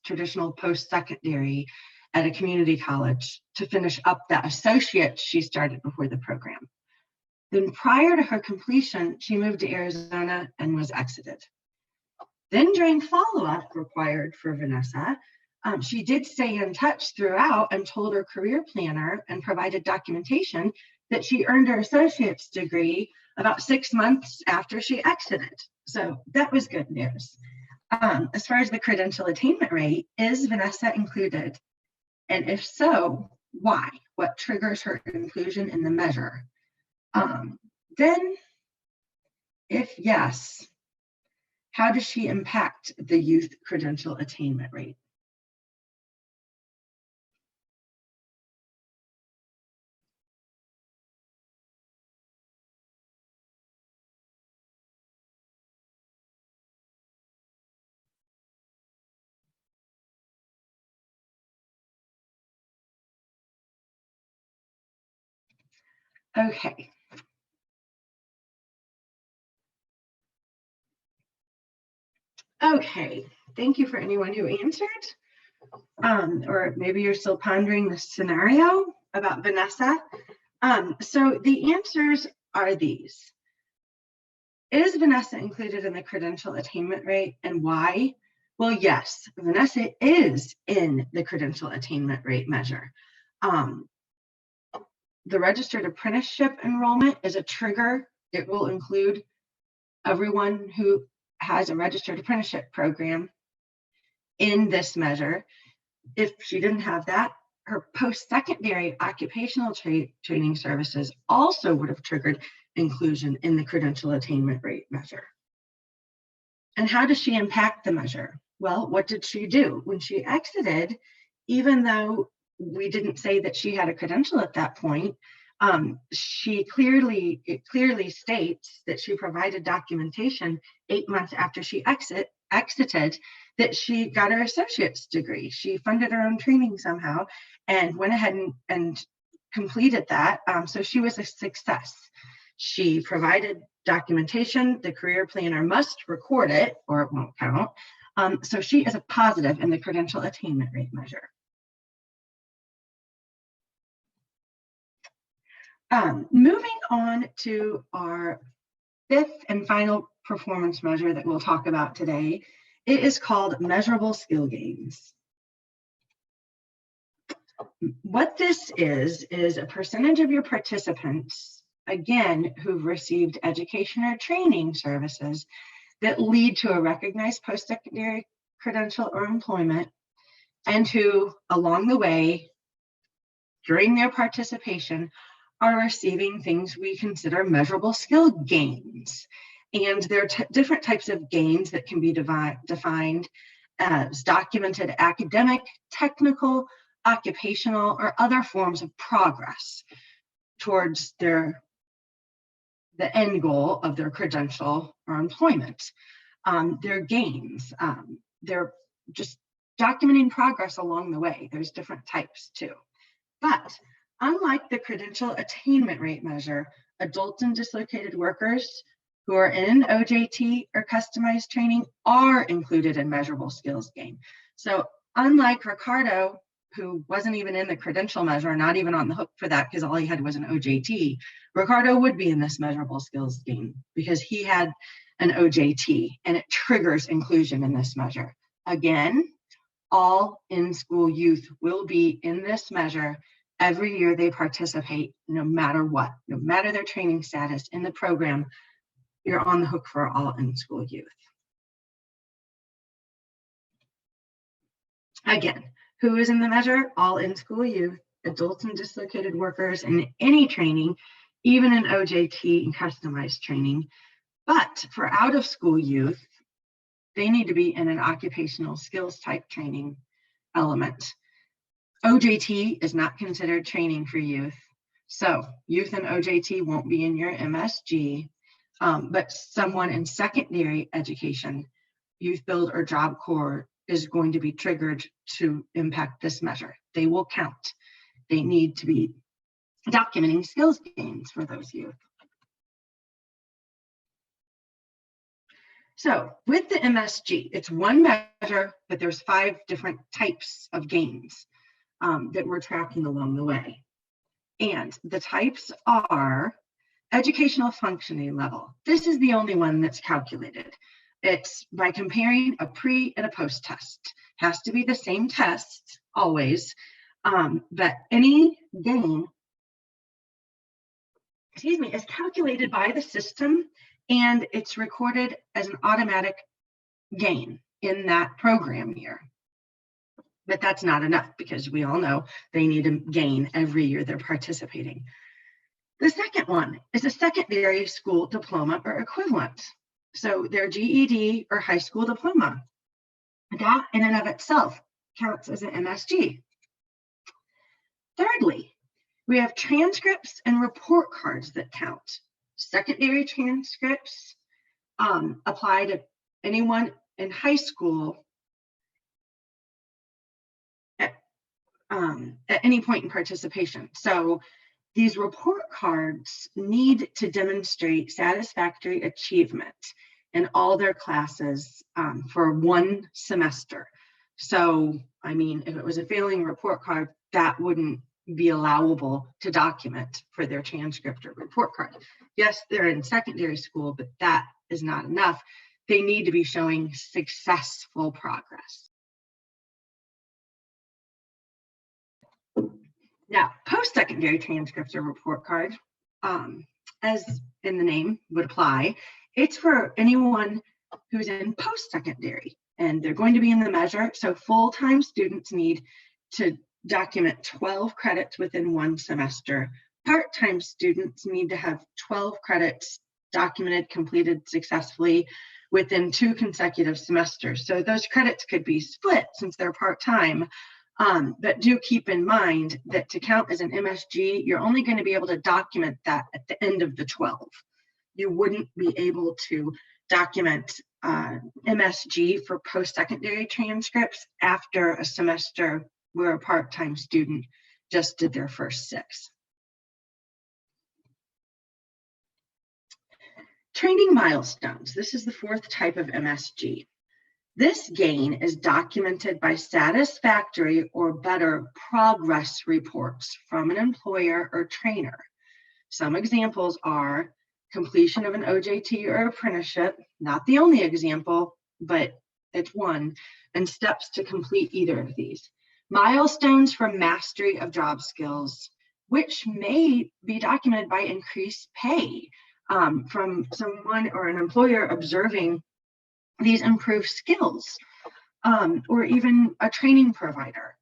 traditional post-secondary at a community college to finish up that associate she started before the program. Then prior to her completion, she moved to Arizona and was exited. Then during follow-up required for Vanessa, she did stay in touch throughout and told her career planner and provided documentation that she earned her associate's degree about 6 months after she exited. So that was good news. As far as the credential attainment rate, is Vanessa included? And if so, why? What triggers her inclusion in the measure? Then, if yes, how does she impact the youth credential attainment rate? Okay. Okay, thank you for anyone who answered. Or maybe you're still pondering the scenario about Vanessa. So the answers are these. Is Vanessa included in the credential attainment rate and why? Well, yes, Vanessa is in the credential attainment rate measure. The registered apprenticeship enrollment is a trigger. It will include everyone who has a registered apprenticeship program in this measure. If she didn't have that, her post-secondary occupational training services also would have triggered inclusion in the credential attainment rate measure. And how does she impact the measure? Well, what did she do? When she exited, even though we didn't say that she had a credential at that point, It clearly states that she provided documentation 8 months after she exited that she got her associate's degree. She funded her own training somehow and went ahead and completed that. So she was a success. She provided documentation. The career planner must record it or it won't count. So she is a positive in the credential attainment rate measure. Moving on to our 5th and final performance measure that we'll talk about today, it is called measurable skill gains. What this is a percentage of your participants, again, who've received education or training services that lead to a recognized post-secondary credential or employment, and who, along the way, during their participation, are receiving things we consider measurable skill gains. And there are different types of gains that can be defined as documented academic, technical, occupational, or other forms of progress towards the end goal of their credential or employment. Their gains, they're just documenting progress along the way. There's different types too. But unlike the credential attainment rate measure, adult and dislocated workers who are in OJT or customized training are included in measurable skills gain. So unlike Ricardo, who wasn't even in the credential measure, not even on the hook for that because all he had was an OJT, Ricardo would be in this measurable skills gain because he had an OJT and it triggers inclusion in this measure. Again, all in-school youth will be in this measure every year they participate, no matter what, no matter their training status in the program, you're on the hook for all in-school youth. Again, who is in the measure? All in-school youth, adults and dislocated workers in any training, even in OJT and customized training. But for out-of-school youth, they need to be in an occupational skills type training element. OJT is not considered training for youth. So youth and OJT won't be in your MSG, but someone in secondary education, youth build or job corps is going to be triggered to impact this measure. They will count. They need to be documenting skills gains for those youth. So with the MSG, it's one measure, but there's 5 different types of gains that we're tracking along the way. And the types are educational functioning level. This is the only one that's calculated. It's by comparing a pre and a post test. Has to be the same test always, but any gain, is calculated by the system and it's recorded as an automatic gain in that program year. But that's not enough because we all know they need to gain every year they're participating. The second one is a secondary school diploma or equivalent. So their GED or high school diploma. That in and of itself counts as an MSG. Thirdly, we have transcripts and report cards that count. Secondary transcripts apply to anyone in high school at any point in participation. So these report cards need to demonstrate satisfactory achievement in all their classes for one semester. So, I mean, if it was a failing report card, that wouldn't be allowable to document for their transcript or report card. Yes, they're in secondary school, but that is not enough. They need to be showing successful progress. Now, post-secondary transcripts or report card, as in the name would apply, it's for anyone who's in post-secondary and they're going to be in the measure. So full-time students need to document 12 credits within one semester. Part-time students need to have 12 credits documented, completed successfully within 2 consecutive semesters. So those credits could be split since they're part-time. But do keep in mind that to count as an MSG, you're only going to be able to document that at the end of the 12. You wouldn't be able to document MSG for post-secondary transcripts after a semester where a part-time student just did their first 6. Training milestones. This is the 4th type of MSG. This gain is documented by satisfactory or better progress reports from an employer or trainer. Some examples are completion of an OJT or apprenticeship, not the only example, but it's one, and steps to complete either of these. Milestones for mastery of job skills, which may be documented by increased pay from someone or an employer observing these improved skills, or even a training provider,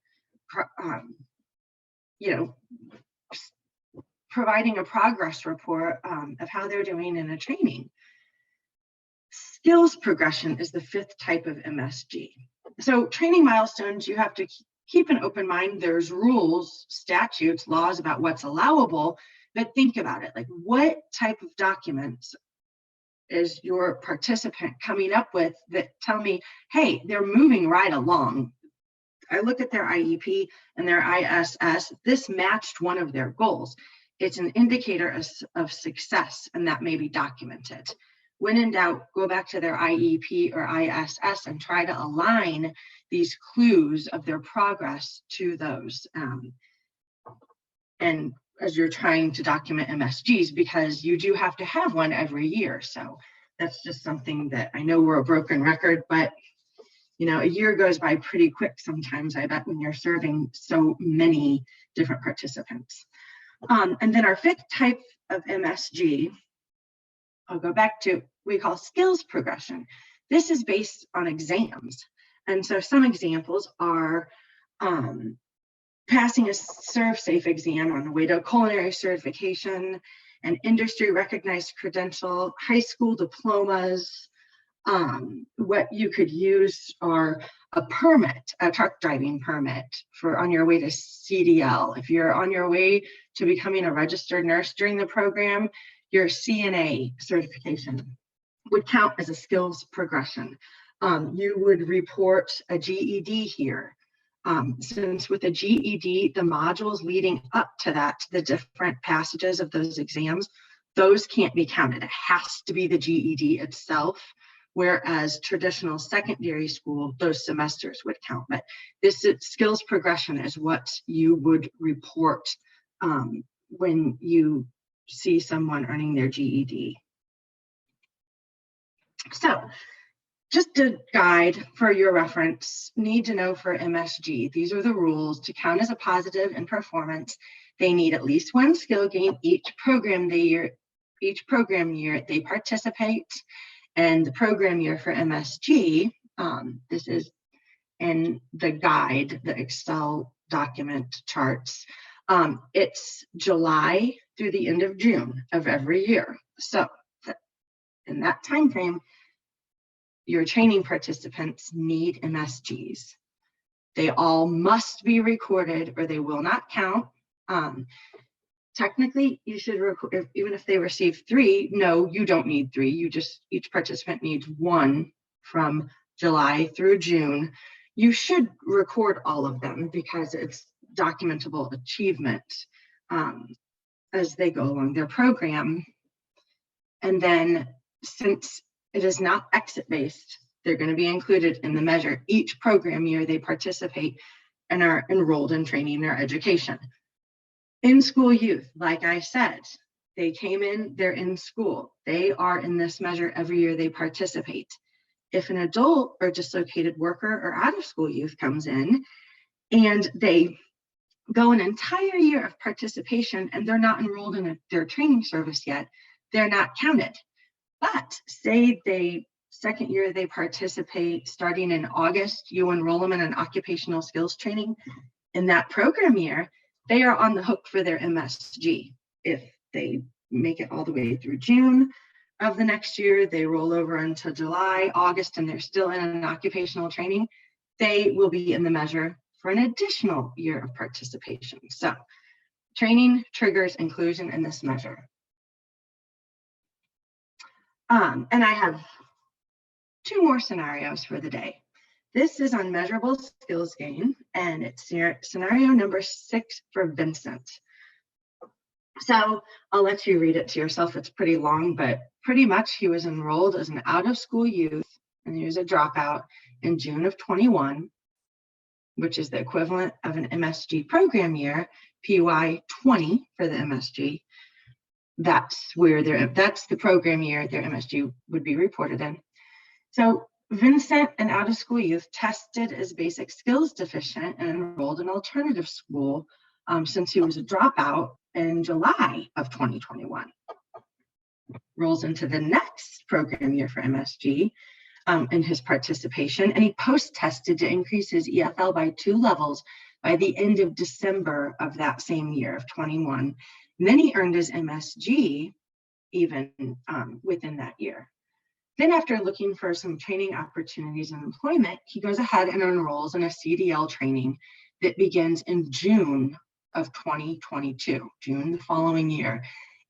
providing a progress report of how they're doing in a training. Skills progression is the 5th type of MSG. So training milestones, you have to keep an open mind. There's rules, statutes, laws about what's allowable, but think about it. Like, what type of documents is your participant coming up with that tell me, hey, they're moving right along? I look at their IEP and their ISS, this matched one of their goals. It's an indicator of success, and that may be documented. When in doubt, go back to their IEP or ISS and try to align these clues of their progress to those. And as you're trying to document MSGs, because you do have to have one every year. So that's just something that I know we're a broken record, but a year goes by pretty quick sometimes, I bet, when you're serving so many different participants. And then our 5th type of MSG, I'll go back to, we call skills progression. This is based on exams. And so some examples are passing a ServSafe exam on the way to a culinary certification, an industry recognized credential, high school diplomas. What you could use are a permit, a truck driving permit for on your way to CDL. If you're on your way to becoming a registered nurse during the program, your CNA certification would count as a skills progression. You would report a GED here. Since with a GED, the modules leading up to that, the different passages of those exams, those can't be counted. It has to be the GED itself, whereas traditional secondary school, those semesters would count. But this skills progression is what you would report when you see someone earning their GED. So, just a guide for your reference, need to know for MSG. These are the rules to count as a positive in performance. They need at least 1 skill gain each program year they participate. And the program year for MSG, this is in the guide, the Excel document charts. It's July through the end of June of every year. So in that time frame, your training participants need MSGs. They all must be recorded or they will not count. Technically, you should record, even if they receive 3, no, you don't need 3. Each participant needs 1 from July through June. You should record all of them because it's documentable achievement as they go along their program. And then since it is not exit-based, they're going to be included in the measure each program year they participate and are enrolled in training or education. In-school youth, like I said, they came in, they're in school. They are in this measure every year they participate. If an adult or dislocated worker or out-of-school youth comes in and they go an entire year of participation and they're not enrolled in their training service yet, they're not counted. But say second year they participate starting in August, you enroll them in an occupational skills training. In that program year, they are on the hook for their MSG. If they make it all the way through June of the next year, they roll over until July, August, and they're still in an occupational training, they will be in the measure for an additional year of participation. So training triggers inclusion in this measure. And I have two more scenarios for the day. This is on measurable skills gain, and it's scenario number 6 for Vincent. So I'll let you read it to yourself. It's pretty long, but pretty much he was enrolled as an out-of-school youth, and he was a dropout in June of 21, which is the equivalent of an MSG program year, PY 20 for the MSG. That's the program year their MSG would be reported in. So Vincent, an out-of-school youth, tested as basic skills deficient and enrolled in alternative school since he was a dropout in July of 2021. Rolls into the next program year for MSG in his participation, and he post-tested to increase his EFL by 2 levels by the end of December of that same year of 21. And then he earned his MSG even within that year. Then after looking for some training opportunities and employment, he goes ahead and enrolls in a CDL training that begins in June of 2022, June the following year.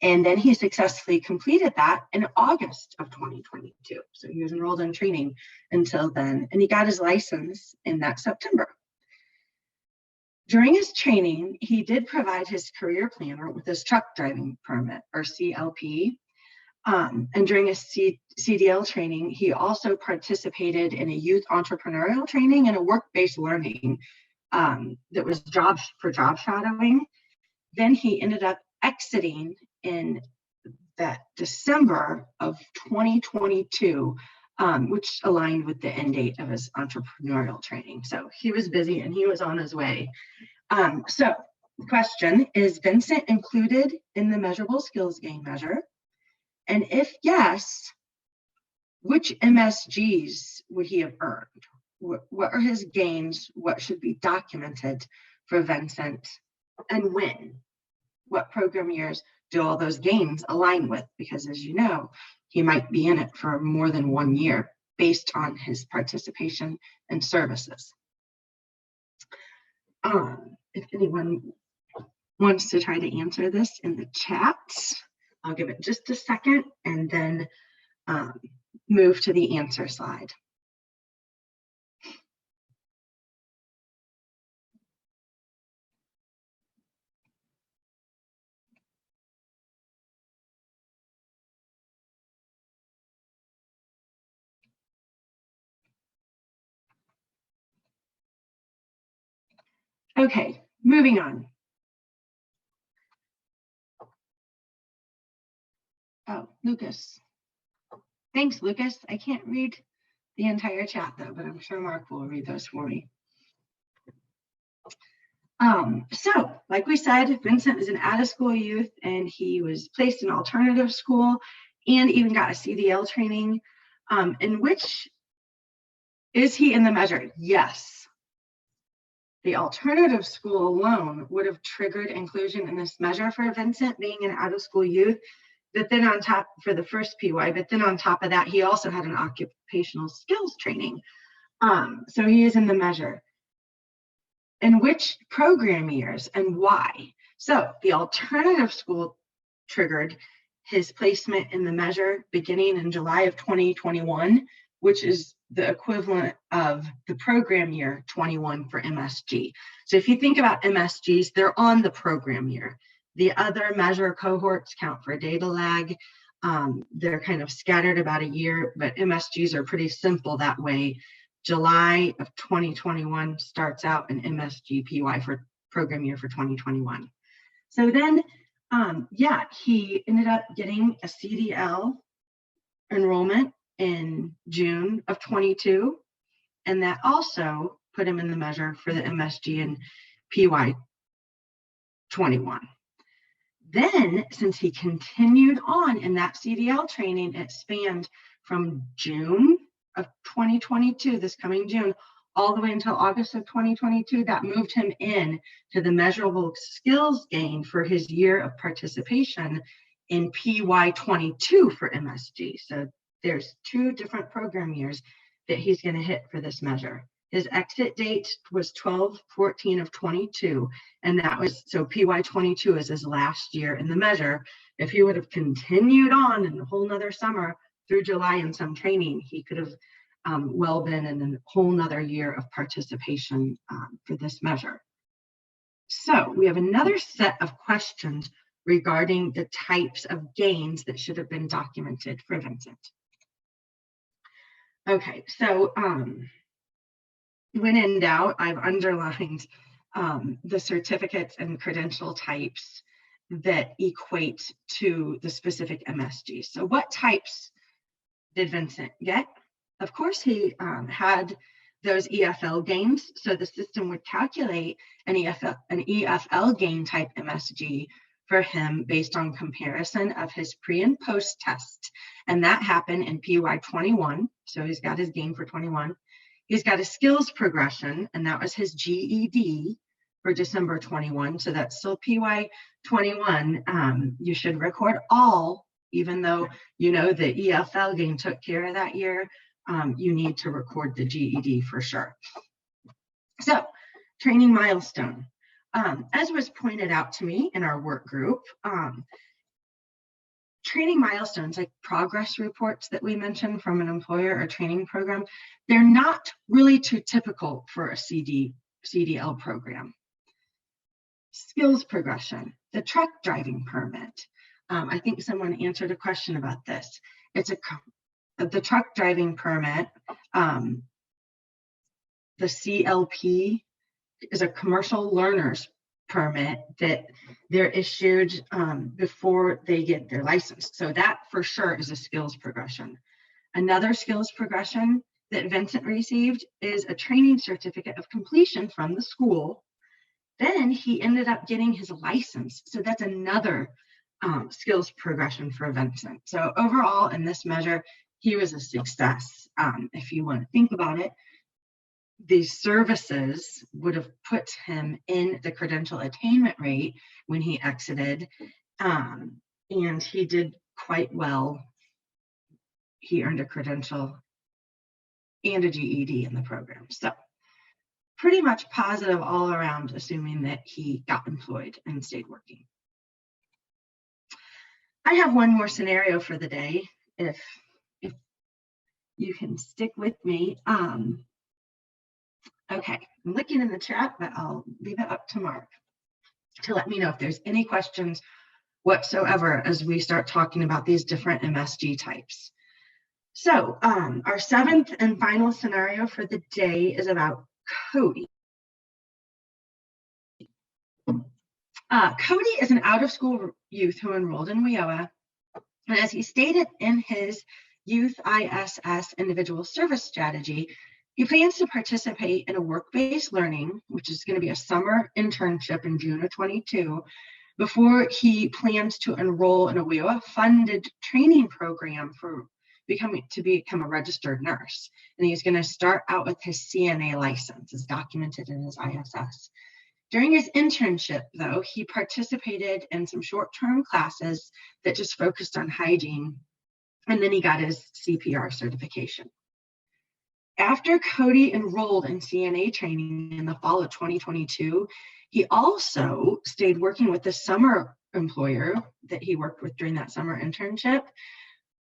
And then he successfully completed that in August of 2022. So he was enrolled in training until then, and he got his license in that September. During his training, he did provide his career planner with his truck driving permit, or CLP. And during his CDL training, he also participated in a youth entrepreneurial training and a work-based learning that was job shadowing. Then he ended up exiting in that December of 2022, which aligned with the end date of his entrepreneurial training. So he was busy and he was on his way. So the question is, Vincent included in the measurable skills gain measure? And if yes, which MSGs would he have earned? What are his gains? What should be documented for Vincent, and when? What program years do all those gains align with? Because as you know, he might be in it for more than 1 year based on his participation and services. If anyone wants to try to answer this in the chat, I'll give it just a second and then move to the answer slide. Okay, moving on. Oh, Lucas. Thanks, Lucas. I can't read the entire chat though, but I'm sure Mark will read those for me. So like we said, Vincent is an out-of-school youth and he was placed in alternative school and even got a CDL training. In which, is he in the measure? Yes. The alternative school alone would have triggered inclusion in this measure for Vincent being an out-of-school youth. But then on top, for the first PY, but then on top of that, he also had an occupational skills training. So he is in the measure. In which program years and why? So the alternative school triggered his placement in the measure beginning in July of 2021, which is the equivalent of the program year 21 for MSG. So if you think about MSGs, they're on the program year. The other measure cohorts count for data lag. They're kind of scattered about a year, but MSGs are pretty simple that way. July of 2021 starts out an MSG PY for program year for 2021. So then, he ended up getting a CDL enrollment in June of 22, and that also put him in the measure for the MSG and PY 21. Then, since he continued on in that CDL training, it spanned from June of 2022, this coming June, all the way until August of 2022. That moved him in to the measurable skills gain for his year of participation in PY 22 for MSG. So there's 2 different program years that he's going to hit for this measure. His exit date was 12/14 of 22, and that was, so PY 22 is his last year in the measure. If he would have continued on in a whole nother summer through July in some training, he could have well been in a whole nother year of participation for this measure. So we have another set of questions regarding the types of gains that should have been documented for Vincent. Okay, so when in doubt, I've underlined the certificates and credential types that equate to the specific MSG. So what types did Vincent get? Of course, he had those EFL gains. So the system would calculate an EFL gain type MSG for him based on comparison of his pre and post test. And that happened in PY 21. So he's got his gain for 21. He's got a skills progression, and that was his GED for December 21. So that's still PY 21. You should record all, even though you know the EFL gain took care of that year. You need to record the GED for sure. So, training milestone. As was pointed out to me in our work group, training milestones like progress reports that we mentioned from an employer or training program, they're not really too typical for a CDL program. Skills progression, the truck driving permit. I think someone answered a question about this. It's the truck driving permit, the CLP is a commercial learner's permit that they're issued before they get their license. So that for sure is a skills progression. Another skills progression that Vincent received is a training certificate of completion from the school. Then he ended up getting his license. So that's another skills progression for Vincent. So overall in this measure, he was a success. If you want to think about it, these services would have put him in the credential attainment rate when he exited, and he did quite well. He earned a credential and a GED in the program. So pretty much positive all around, assuming that he got employed and stayed working. I have one more scenario for the day, if you can stick with me. Okay, I'm looking in the chat, but I'll leave it up to Mark to let me know if there's any questions whatsoever as we start talking about these different MSG types. So our seventh and final scenario for the day is about Cody. Cody is an out-of-school youth who enrolled in WIOA, and as he stated in his Youth ISS Individual Service Strategy, he plans to participate in a work-based learning, which is going to be a summer internship in June of 22, before he plans to enroll in a WIOA-funded training program for to become a registered nurse. And he's going to start out with his CNA license, as documented in his ISS. During his internship, though, he participated in some short-term classes that just focused on hygiene, and then he got his CPR certification. After Cody enrolled in CNA training in the fall of 2022, he also stayed working with the summer employer that he worked with during that summer internship,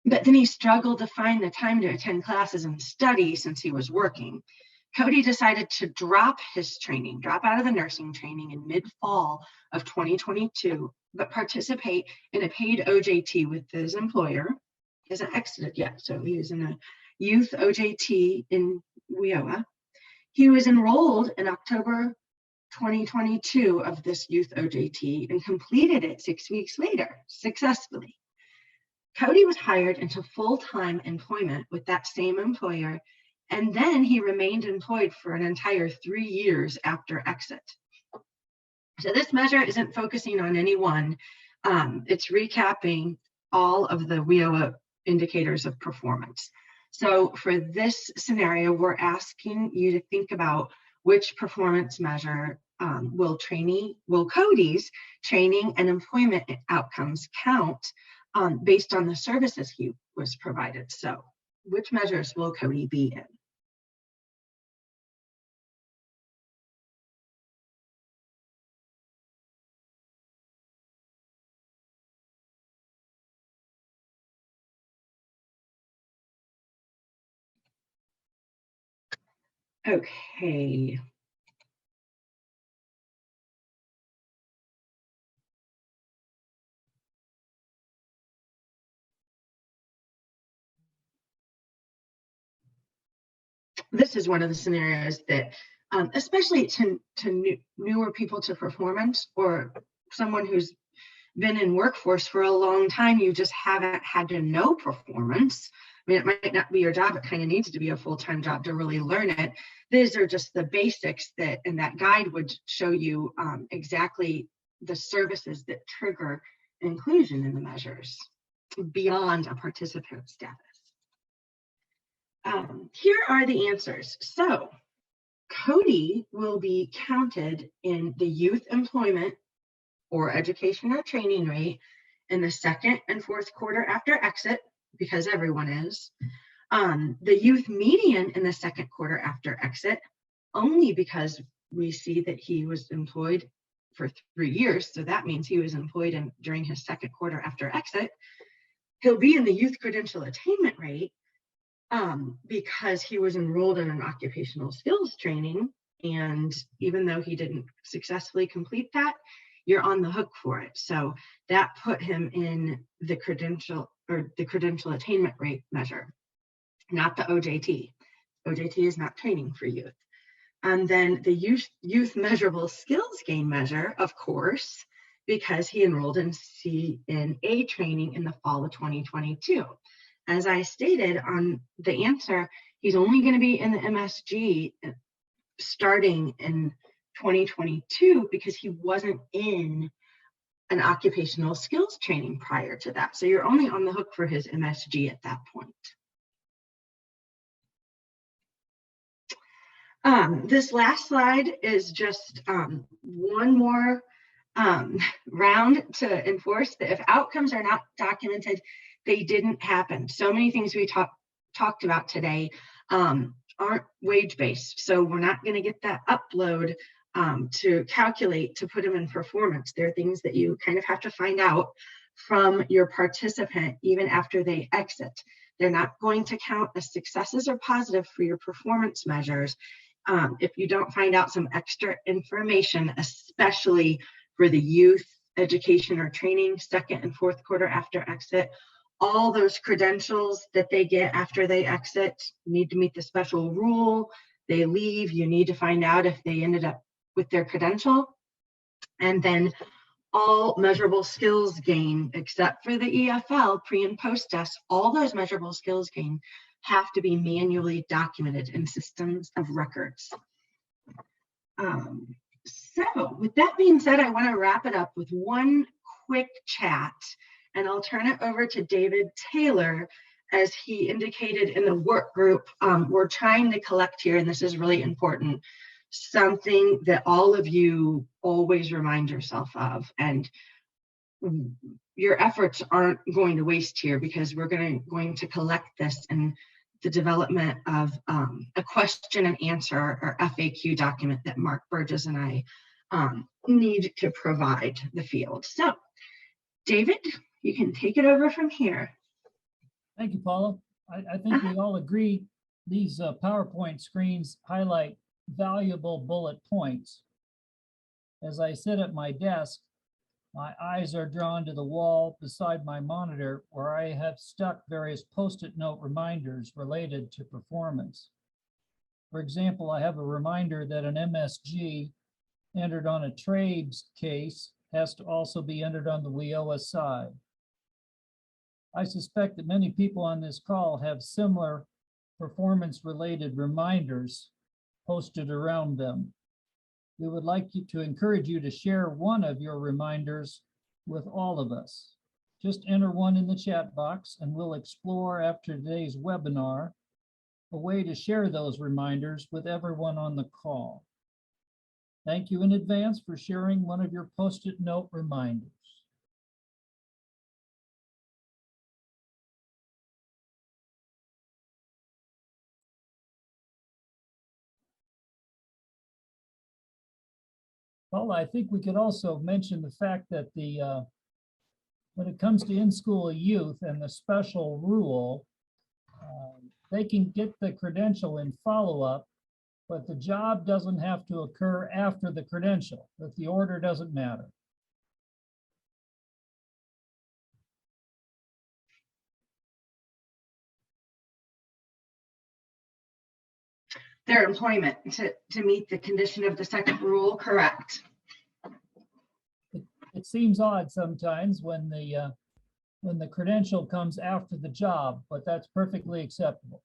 but then he struggled to find the time to attend classes and study since he was working. Cody decided to drop his training, drop out of the nursing training in mid-fall of 2022, but participate in a paid OJT with his employer. He hasn't exited yet, so he was in a youth OJT in WIOA. He was enrolled in October 2022 of this youth OJT and completed it 6 weeks later successfully. Cody was hired into full-time employment with that same employer, and then he remained employed for an entire 3 years after exit. So this measure isn't focusing on any one. It's recapping all of the WIOA indicators of performance. So for this scenario, we're asking you to think about which performance measure will Cody's training and employment outcomes count based on the services he was provided. So which measures will Cody be in? Okay. This is one of the scenarios that, especially to newer people to performance, or someone who's been in workforce for a long time, you just haven't had to know performance. I mean, it might not be your job, it kind of needs to be a full-time job to really learn it. These are just the basics that, and that guide would show you exactly the services that trigger inclusion in the measures beyond a participant status. Here are the answers. So Cody will be counted in the youth employment or education or training rate in the second and fourth quarter after exit, because everyone is. The youth median in the second quarter after exit, only because we see that he was employed for 3 years. So that means he was employed during his second quarter after exit. He'll be in the youth credential attainment rate because he was enrolled in an occupational skills training. And even though he didn't successfully complete that, you're on the hook for it. So that put him in the credential attainment rate measure, not the OJT. OJT is not training for youth. And then the youth measurable skills gain measure, of course, because he enrolled in CNA training in the fall of 2022. As I stated on the answer, he's only going to be in the MSG starting in 2022 because he wasn't in an occupational skills training prior to that. So you're only on the hook for his MSG at that point. This last slide is just one more round to enforce that if outcomes are not documented, they didn't happen. So many things we talked about today aren't wage-based. So we're not going to get that upload to calculate to put them in performance. There are things that you kind of have to find out from your participant even after they exit. They're not going to count as successes or positive for your performance measures if you don't find out some extra information, especially for the youth education or training second and fourth quarter after exit. All those credentials that they get after they exit need to meet the special rule. They leave, you need to find out if they ended up with their credential. And then all measurable skills gain, except for the EFL pre and post test, all those measurable skills gain have to be manually documented in systems of records. So with that being said, I want to wrap it up with one quick chat, and I'll turn it over to David Taylor. As he indicated in the work group, we're trying to collect here, and this is really important, something that all of you always remind yourself of. And your efforts aren't going to waste here, because we're going to collect this in the development of a question and answer, or FAQ document that Mark Burgess and I need to provide the field. So David, you can take it over from here. Thank you, Paula. I think we all agree these PowerPoint screens highlight valuable bullet points. As I sit at my desk, my eyes are drawn to the wall beside my monitor, where I have stuck various Post-it note reminders related to performance. For example, I have a reminder that an MSG entered on a trades case has to also be entered on the WIOA side. I suspect that many people on this call have similar performance-related reminders posted around them. We would like to encourage you to share one of your reminders with all of us. Just enter one in the chat box, and we'll explore after today's webinar a way to share those reminders with everyone on the call. Thank you in advance for sharing one of your Post-it note reminders. Well, I think we could also mention the fact that when it comes to in-school youth and the special rule, they can get the credential in follow-up but the job doesn't have to occur after the credential, but the order doesn't matter. Their employment to meet the condition of the second rule, correct? It seems odd sometimes when the credential comes after the job, but that's perfectly acceptable.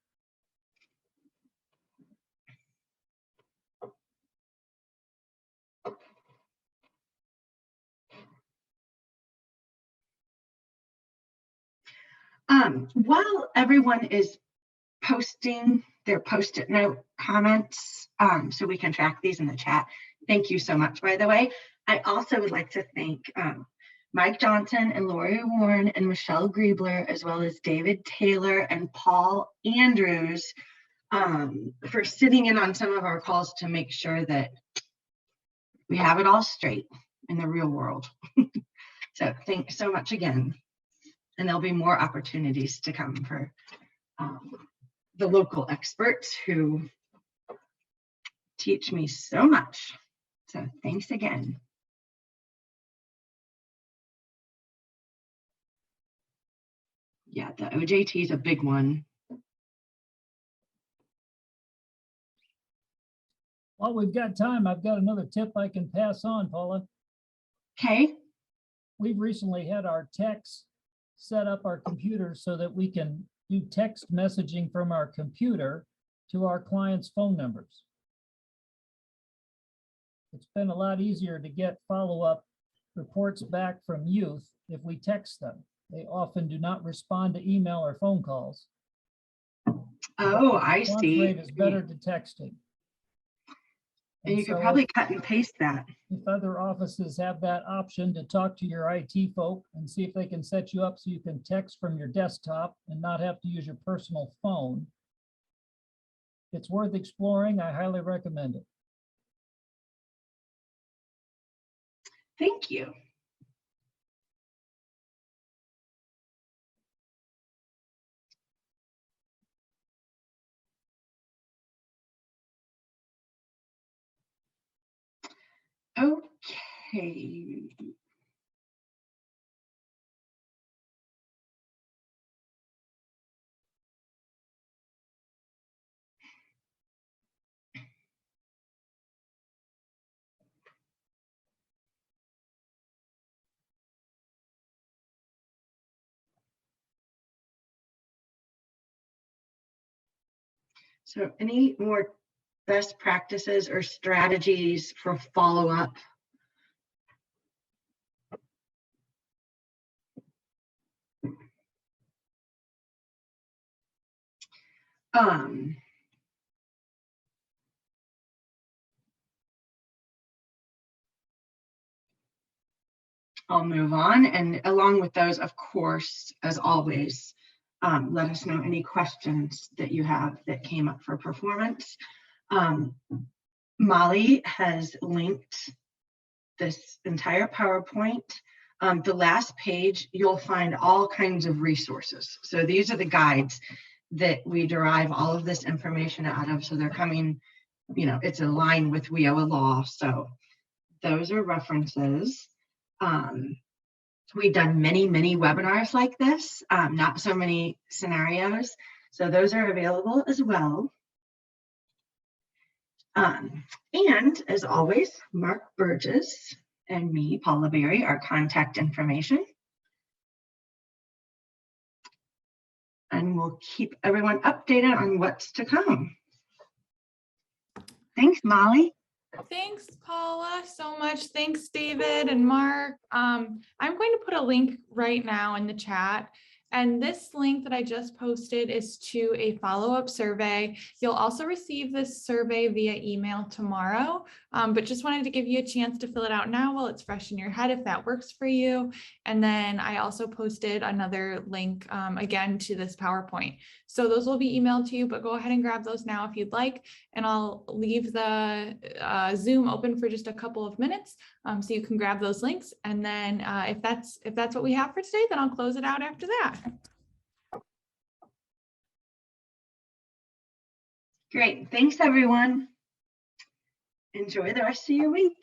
While everyone is posting their Post-it note comments, so we can track these in the chat, thank you so much, by the way. I also would like to thank Mike Johnson and Lori Warren and Michelle Griebler, as well as David Taylor and Paul Andrews for sitting in on some of our calls to make sure that we have it all straight in the real world. So thanks so much again. And there'll be more opportunities to come for the local experts who teach me so much. So thanks again. Yeah, the OJT is a big one. While we've got time, I've got another tip I can pass on, Paula. Okay. We've recently had our techs set up our computers so that we can do text messaging from our computer to our clients' phone numbers. It's been a lot easier to get follow-up reports back from youth if we text them. They often do not respond to email or phone calls. Oh, I Response see. rate is better to texting. And you could so probably cut and paste that. if other offices have that option to talk to your IT folk and see if they can set you up so you can text from your desktop and not have to use your personal phone, it's worth exploring. I highly recommend it. Thank you. Okay. So any more best practices or strategies for follow-up? I'll move on, and along with those, of course, as always, let us know any questions that you have that came up for performance. Molly has linked this entire PowerPoint. The last page, you'll find all kinds of resources. So these are the guides that we derive all of this information out of. So they're coming, you know, it's in line with WIOA law. So those are references. We've done many webinars like this, not so many scenarios. So those are available as well. And as always, Mark Burgess and me, Paula Berry, our contact information. And we'll keep everyone updated on what's to come. Thanks, Molly. Thanks, Paula, so much. Thanks, David and Mark. I'm going to put a link right now in the chat. And this link that I just posted is to a follow-up survey. You'll also receive this survey via email tomorrow, but just wanted to give you a chance to fill it out now while it's fresh in your head, if that works for you. And then I also posted another link again to this PowerPoint. So those will be emailed to you, but go ahead and grab those now if you'd like. And I'll leave the Zoom open for just a couple of minutes so you can grab those links. And then if that's what we have for today, then I'll close it out after that. Great. Thanks, everyone. Enjoy the rest of your week.